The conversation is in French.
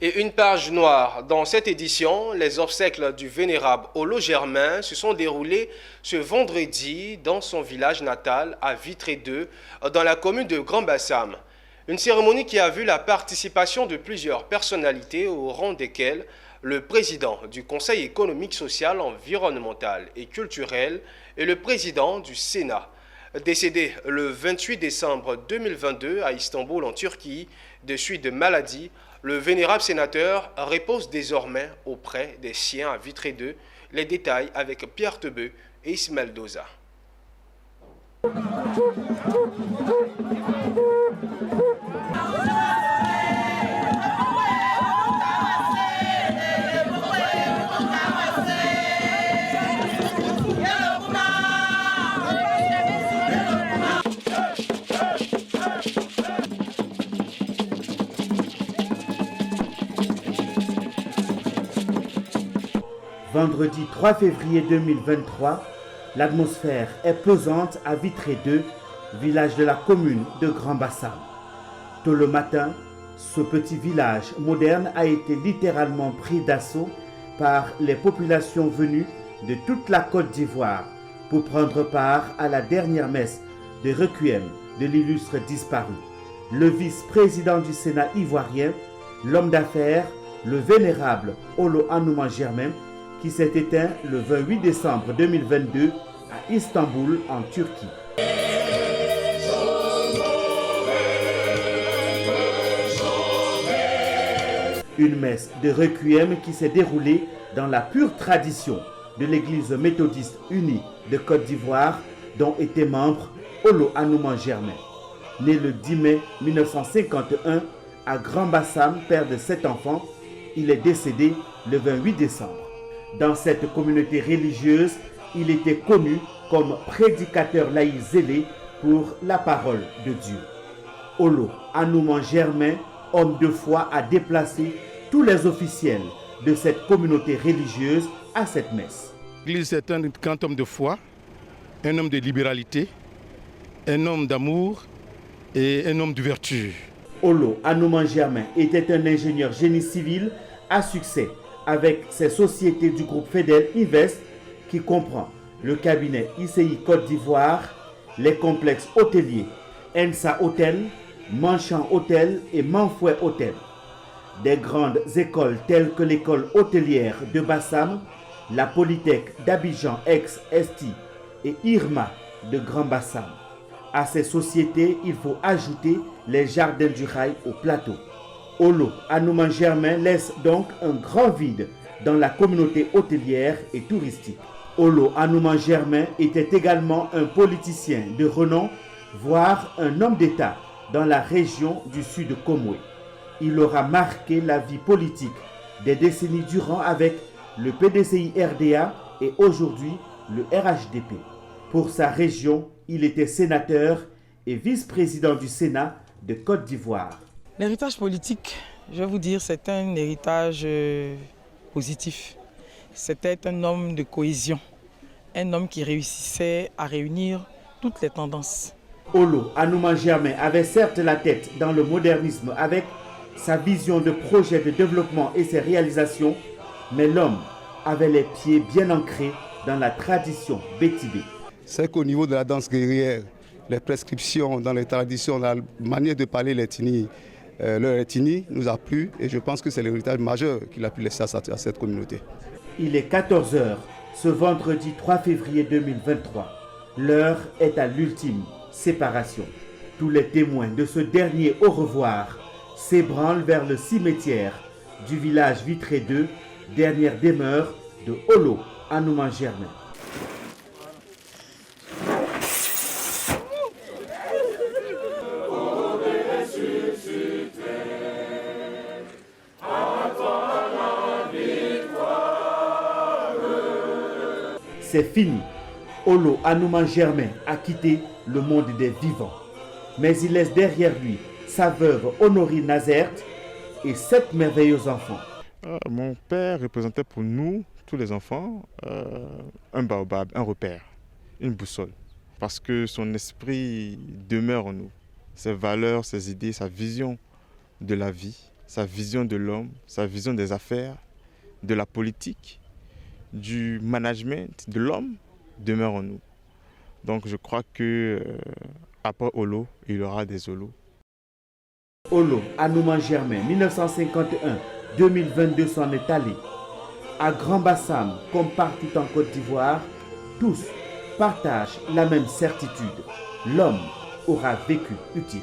Et une page noire. Dans cette édition, les obsèques du vénérable Olo Germain se sont déroulées ce vendredi dans son village natal à Vitré 2, dans la commune de Grand Bassam. Une cérémonie qui a vu la participation de plusieurs personnalités au rang desquelles le président du Conseil économique, social, environnemental et culturel et le président du Sénat. Décédé le 28 décembre 2022 à Istanbul en Turquie de suite de maladie, le vénérable sénateur repose désormais auprès des siens à Vitré 2. Les détails avec Pierre Tebeu et Ismaël Doza. Vendredi 3 février 2023, l'atmosphère est pesante à Vitré 2, village de la commune de Grand Bassam. Tôt le matin, ce petit village moderne a été littéralement pris d'assaut par les populations venues de toute la Côte d'Ivoire pour prendre part à la dernière messe de requiem de l'illustre disparu. Le vice-président du Sénat ivoirien, l'homme d'affaires, le vénérable Olo Anouman Germain, qui s'est éteint le 28 décembre 2022 à Istanbul, en Turquie. Une messe de requiem qui s'est déroulée dans la pure tradition de l'église méthodiste unie de Côte d'Ivoire, dont était membre Olo Anouman Germain. Né le 10 mai 1951 à Grand Bassam, père de 7 enfants, il est décédé le 28 décembre. Dans cette communauté religieuse, il était connu comme prédicateur laïc zélé pour la parole de Dieu. Olo Anouman Germain, homme de foi, a déplacé tous les officiels de cette communauté religieuse à cette messe. L'Église est un grand homme de foi, un homme de libéralité, un homme d'amour et un homme de vertu. Olo Anouman Germain était un ingénieur génie civil à succès avec ses sociétés du groupe Fedel Invest qui comprend le cabinet ICI Côte d'Ivoire, les complexes hôteliers Ensa Hôtel, Manchamp Hôtel et Manfouet Hôtel. Des grandes écoles telles que l'école hôtelière de Bassam, la Polytech d'Abidjan ex-Esti et IRMA de Grand Bassam. À ces sociétés, il faut ajouter les jardins du rail au plateau. Olo Anouman Germain laisse donc un grand vide dans la communauté hôtelière et touristique. Olo Anouman Germain était également un politicien de renom, voire un homme d'État dans la région du Sud Comoué. Il aura marqué la vie politique des décennies durant avec le PDCI RDA et aujourd'hui le RHDP. Pour sa région, il était sénateur et vice-président du Sénat de Côte d'Ivoire. L'héritage politique, je vais vous dire, c'est un héritage positif. C'était un homme de cohésion, un homme qui réussissait à réunir toutes les tendances. Olo Anouman Germain avait certes la tête dans le modernisme avec sa vision de projet de développement et ses réalisations, mais l'homme avait les pieds bien ancrés dans la tradition bétibé. C'est qu'au niveau de la danse guerrière, les prescriptions dans les traditions, la manière de parler l'ethnie, leur ethnie nous a plu et je pense que c'est l'héritage majeur qu'il a pu laisser à cette communauté. Il est 14h ce vendredi 3 février 2023. L'heure est à l'ultime séparation. Tous les témoins de ce dernier au revoir s'ébranlent vers le cimetière du village Vitré 2, dernière demeure de Olo Anouman Germain. C'est fini. Olo Anouman Germain a quitté le monde des vivants. Mais il laisse derrière lui sa veuve Honorine Nazert et 7 merveilleux enfants. Mon père représentait pour nous, tous les enfants, un baobab, un repère, une boussole. Parce que son esprit demeure en nous. Ses valeurs, ses idées, sa vision de la vie sa vision de l'homme, sa vision des affaires, de la politique, du management de l'homme demeure en nous. Donc je crois que après Olo, il y aura des Olo. Olo, Anouman Germain, 1951-2022 s'en est allé. À Grand Bassam, comme partout en Côte d'Ivoire, tous partagent la même certitude. L'homme aura vécu utile.